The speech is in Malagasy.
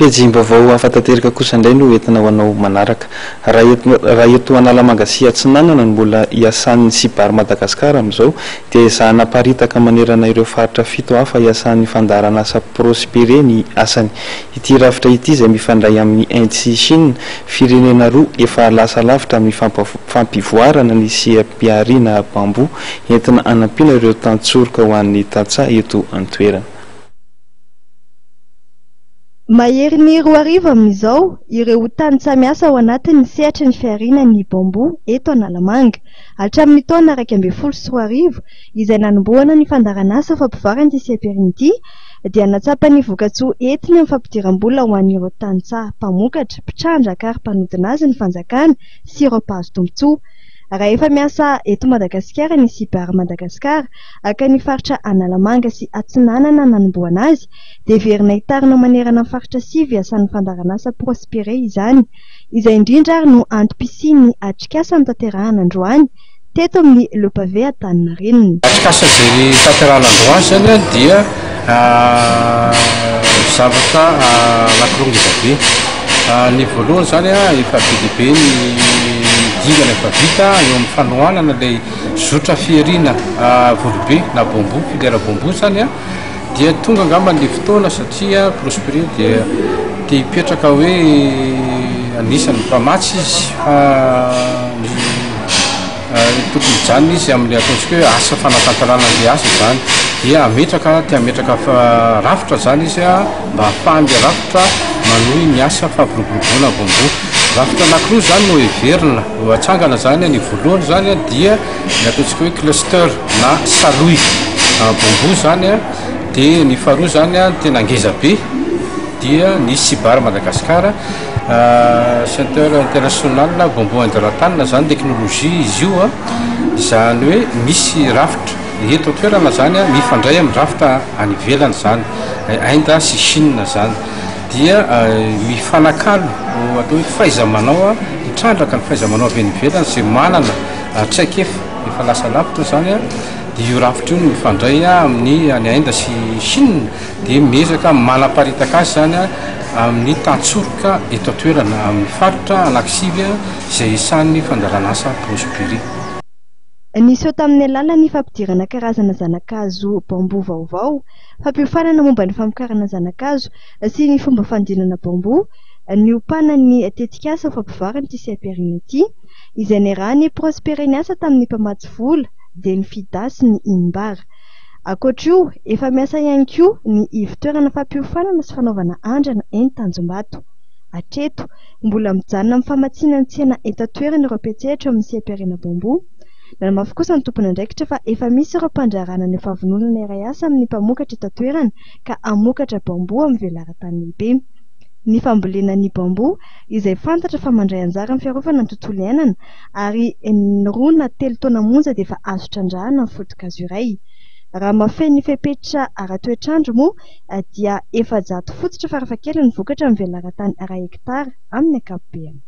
Pejim-baovao afa-tanteraka kosa indray no entina ho anao manaraka. Raha eto Analamanga sy Atsinanana no mbola iasan'ny Sibary Madagasikara amin'izao dia ezahana hamparitaka manerana ireo faritra 7 hafa iasan'ny fandaharana asa Prospere ny asany. Ity rafitra ity izay mifandray amin'ny Inde sy Chine, firenena roa efa lasa lavitra amin'ny fampivoarana ny seapim-piariana bambo entina hanampiana ireo tantsorika ho an'ny tantsaha eto an-toerana. Mahery ny 2 amin'izao ireo tantsaha miasa ao anatin'ny sehatra ny fiariana ny bambo eto Analamanga. Hatramin'ny taona 2012 izay nanombohana ny fandaran'asa fampivoarana seapim-piariana ity dia natsapa ny vokatsoa entiny amin'ny fampidiram-bola ho an'ireo tantsaha mpamokatra, mpitrandraka ary mpanodina azy ny fanjakana sy ireo mpahazo tombotsoa. Raha efa miasa eto Madagasikara ny Sibary Madagasikara aka ny faritra Analamanga sy Atsinanana nanombohana azy dia verina hitarina manerana faritra 5 iasan'ny fandaran'asa Prospere izany, izay indrindra ary no antom-pisiany ny atrikasa ny tanterahana androany teto amin'ny Le Pavé Antaninarenina. Atrikasa izay tanterahana androany zany dia zavatra lakolongiza be. Ny voalohany zany efa be ny dingana efa vita eo amin'ny fanohanana ilay zotra fiariana volobe na bambo, filière bambo zany dia tonga angamba ny fotoana satria Prospere dia hipetraka hoe anisan'ny mpamatsy izy tokony hijanona izy amin'ny ataontsika hoe asa fanatanterahana ilay asa zany dia ametraka rafitra zany izy mba hahafahany rafitra manohy ny asa fampiroboroboana bambo. Rafitra anankiroa zany no heverina ho atsangana zany. Ny voalohany zany dia ny ataontsika hoe cluster na saloy bambo zany dia ny faharoa zany tena ngeza be dia ny Sibary Madagasikara Centre International Bambo Indratana zany teknolojia izy io izany hoe misy rafitra eto an-toerana zany mifandray amin'ny rafitra any ivelany zany Inde sy Chine zany dia mifanakalo atao hoe fahaiza-manao hitrandraka ny fahaiza-manao avy any ivelany izay manana traikefa efa lasa lavitra zany dia io rafitra io no mifandray amin'ny any Inde sy Chine dia miezaka manaparitaka azy zany amin'ny tantsoroka eto an-toerana amin'ny faritra anankisivy izay isan'ny fandaran'asa Prospere. Niseho tamin'ny alalan'ny fampidirana karazana zanakazo bambo vaovao, fampiofanana momba ny famokarana zanakazo sy ny fomba fandinana bambo, ny opana ny tetikasa fampivoarana ity seapim-piariana ity izay niarahany Prospere ny asa tamin'ny mpamatsy vola dia ny FIDA sy ny INBAR. Ankoatr'io efa miasa ihany koa ny ivon-toerana fampiofanana sy fanaovana andrana eny Tanjombato. Hatreto mbola mijanona amin'ny famatsiana ny tsena eto an-toerana ireo petsehatra amin'ny seapim-piariana bambo. Namafy kosa ny tompony andraikitra fa efa misy ireo mpandrarana ny fahavononana iray asa amin'ny mpamokatra eto an-toerana ka hamokatra bambo amin'ny velara-tany lehibe. Ny fambolena ny bambo izay fantatra fa mandray anjara amin'ny fiarovana ny tontolo iainana ary ny 2 na 3 taona monja dia efa azo trandrahana ny foto-kazo iray. Raha mafeny fepetra ara-toetrandro moa dia 400 fototra farafahakeliny vokatra amin'ny velara-tany 1 hektara amin'ny ankapobeny.